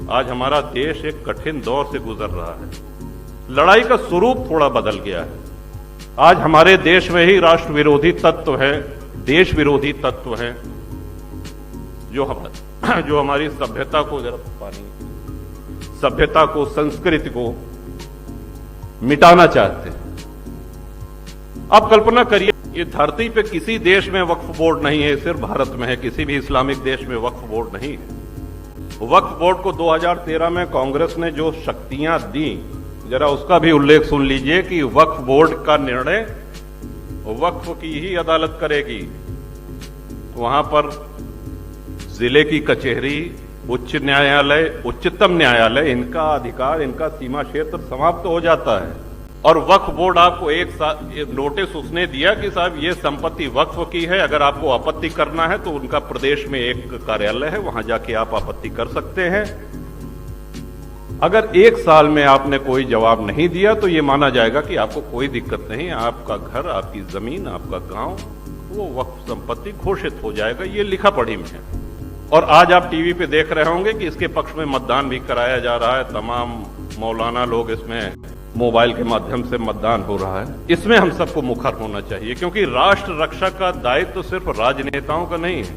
आज हमारा देश एक कठिन दौर से गुजर रहा है। लड़ाई का स्वरूप थोड़ा बदल गया है। आज हमारे देश में ही राष्ट्र विरोधी तत्व है, देश विरोधी तत्व हैं, जो हमारी सभ्यता को, सभ्यता को, संस्कृति को मिटाना चाहते हैं। आप कल्पना करिए, ये धरती पे किसी देश में वक्फ बोर्ड नहीं है, सिर्फ भारत में है। किसी भी इस्लामिक देश में वक्फ बोर्ड नहीं है। वक्फ बोर्ड को 2013 में कांग्रेस ने जो शक्तियां दी, जरा उसका भी उल्लेख सुन लीजिए कि वक्फ बोर्ड का निर्णय वक्फ की ही अदालत करेगी। वहां पर जिले की कचहरी, उच्च न्यायालय, उच्चतम न्यायालय, इनका अधिकार, इनका सीमा क्षेत्र समाप्त हो जाता है। और वक्फ बोर्ड आपको एक नोटिस उसने दिया कि साहब ये संपत्ति वक्फ की है, अगर आपको आपत्ति करना है तो उनका प्रदेश में एक कार्यालय है, वहां जाके आप आपत्ति कर सकते हैं। अगर 1 साल में आपने कोई जवाब नहीं दिया तो ये माना जाएगा कि आपको कोई दिक्कत नहीं, आपका घर, आपकी जमीन, आपका गांव वो वक्फ संपत्ति घोषित हो जाएगा। ये लिखा पढ़ी में है। और आज आप टीवी पे देख रहे होंगे कि इसके पक्ष में मतदान भी कराया जा रहा है। तमाम मौलाना लोग इसमें मोबाइल के माध्यम से मतदान हो रहा है। इसमें हम सबको मुखर होना चाहिए, क्योंकि राष्ट्र रक्षा का दायित्व तो सिर्फ राजनेताओं का नहीं है।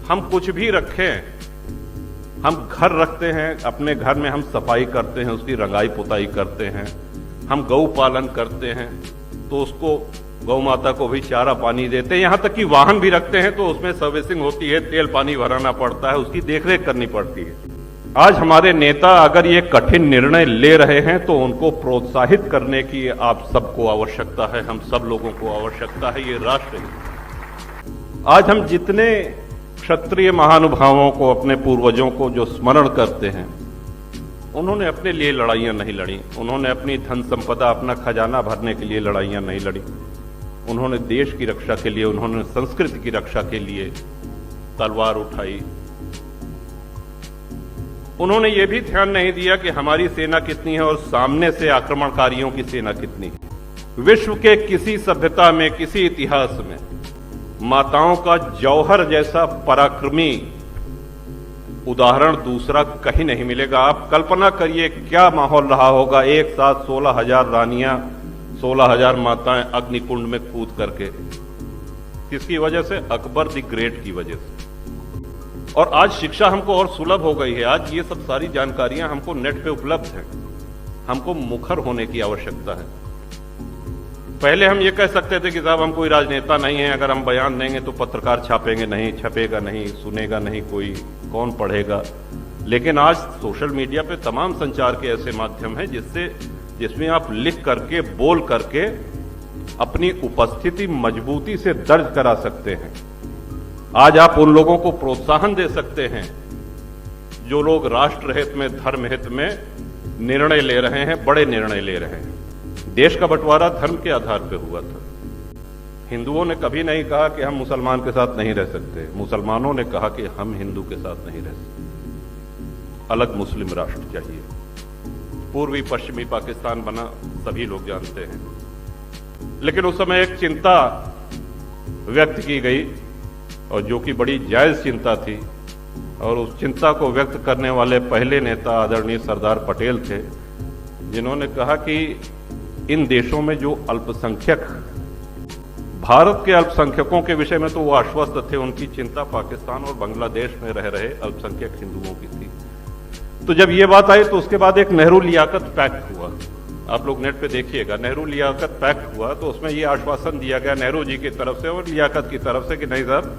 हम कुछ भी रखें, हम घर रखते हैं, अपने घर में हम सफाई करते हैं, उसकी रंगाई पुताई करते हैं, हम गौ पालन करते हैं तो उसको, गौ माता को भी चारा पानी देते हैं, यहां तक कि वाहन भी रखते हैं तो उसमें सर्विसिंग होती है, तेल पानी भराना पड़ता है, उसकी देखरेख करनी पड़ती है। आज हमारे नेता अगर ये कठिन निर्णय ले रहे हैं तो उनको प्रोत्साहित करने की आप सबको आवश्यकता है, हम सब लोगों को आवश्यकता है। ये राष्ट्र है। आज हम जितने क्षत्रिय महानुभावों को, अपने पूर्वजों को जो स्मरण करते हैं, उन्होंने अपने लिए लड़ाइयां नहीं लड़ी, उन्होंने अपनी धन संपदा, अपना खजाना भरने के लिए लड़ाइयां नहीं लड़ी। उन्होंने देश की रक्षा के लिए, उन्होंने संस्कृति की रक्षा के लिए तलवार उठाई। उन्होंने ये भी ध्यान नहीं दिया कि हमारी सेना कितनी है और सामने से आक्रमणकारियों की सेना कितनी है। विश्व के किसी सभ्यता में, किसी इतिहास में माताओं का जौहर जैसा पराक्रमी उदाहरण दूसरा कहीं नहीं मिलेगा। आप कल्पना करिए क्या माहौल रहा होगा, एक साथ 16,000 रानियां, 16,000 माताएं अग्निकुंड में कूद करके। किसकी वजह से? अकबर द ग्रेट की वजह से। और आज शिक्षा हमको और सुलभ हो गई है। आज ये सब सारी जानकारियां हमको नेट पे उपलब्ध हैं। हमको मुखर होने की आवश्यकता है। पहले हम ये कह सकते थे कि साहब हम कोई राजनेता नहीं है, अगर हम बयान देंगे तो पत्रकार छापेंगे नहीं, छपेगा नहीं, सुनेगा नहीं कोई, कौन पढ़ेगा। लेकिन आज सोशल मीडिया पे तमाम संचार के ऐसे माध्यम हैं जिसमें आप लिख करके, बोल करके अपनी उपस्थिति मजबूती से दर्ज करा सकते हैं। आज आप उन लोगों को प्रोत्साहन दे सकते हैं जो लोग राष्ट्र हित में, धर्म हित में निर्णय ले रहे हैं, बड़े निर्णय ले रहे हैं। देश का बंटवारा धर्म के आधार पर हुआ था। हिंदुओं ने कभी नहीं कहा कि हम मुसलमान के साथ नहीं रह सकते, मुसलमानों ने कहा कि हम हिंदू के साथ नहीं रह सकते, अलग मुस्लिम राष्ट्र चाहिए। पूर्वी पश्चिमी पाकिस्तान बना, सभी लोग जानते हैं। लेकिन उस समय एक चिंता व्यक्त की गई, और जो कि बड़ी जायज चिंता थी, और उस चिंता को व्यक्त करने वाले पहले नेता आदरणीय सरदार पटेल थे, जिन्होंने कहा कि इन देशों में जो अल्पसंख्यक, भारत के अल्पसंख्यकों के विषय में तो वो आश्वस्त थे, उनकी चिंता पाकिस्तान और बांग्लादेश में रह रहे अल्पसंख्यक हिंदुओं की थी। तो जब ये बात आई तो उसके बाद एक नेहरू लियाकत पैक्ट हुआ। आप लोग नेट पे देखिएगा, नेहरू लियाकत पैक्ट हुआ। तो उसमें ये आश्वासन दिया गया नेहरू जी की तरफ से और लियाकत की तरफ से कि नहीं साहब,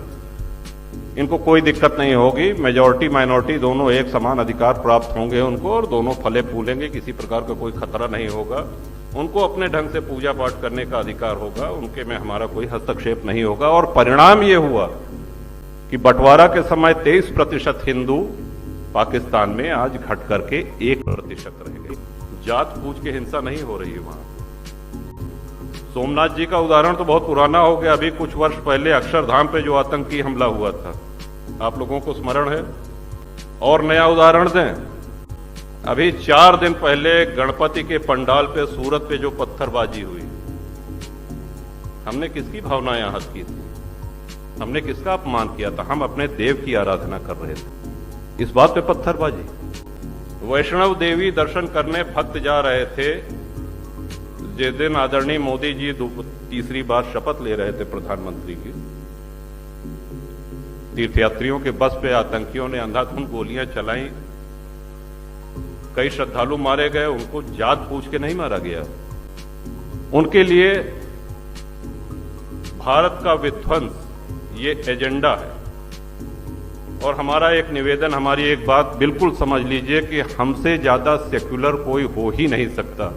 इनको कोई दिक्कत नहीं होगी, मेजॉरिटी माइनॉरिटी दोनों एक समान अधिकार प्राप्त होंगे उनको, और दोनों फले फूलेंगे, किसी प्रकार का कोई खतरा नहीं होगा, उनको अपने ढंग से पूजा पाठ करने का अधिकार होगा, उनके में हमारा कोई हस्तक्षेप नहीं होगा। और परिणाम ये हुआ कि बंटवारा के समय 23% हिंदू पाकिस्तान में आज घट करके 1% रह गए। जात पूछ के हिंसा नहीं हो रही है वहां। सोमनाथ जी का उदाहरण तो बहुत पुराना हो गया। अभी कुछ वर्ष पहले अक्षरधाम पे जो आतंकी हमला हुआ था, आप लोगों को स्मरण है? और नया उदाहरण दें, अभी 4 दिन पहले गणपति के पंडाल पे, सूरत पे जो पत्थरबाजी हुई, हमने किसकी भावनाएं आहत की थी? हमने किसका अपमान किया था? हम अपने देव की आराधना कर रहे थे। इस बात पे पत्थरबाजी। वैष्णव देवी दर्शन करने भक्त जा रहे थे, जिस दिन आदरणीय मोदी जी तीसरी बार शपथ ले रहे थे प्रधानमंत्री की, तीर्थयात्रियों के बस पे आतंकियों ने अंधाधुंध गोलियां चलाई, कई श्रद्धालु मारे गए, उनको जात पूछ के नहीं मारा गया। उनके लिए भारत का विध्वंस ये एजेंडा है। और हमारा एक निवेदन, हमारी एक बात बिल्कुल समझ लीजिए कि हमसे ज्यादा सेक्युलर कोई हो ही नहीं सकता।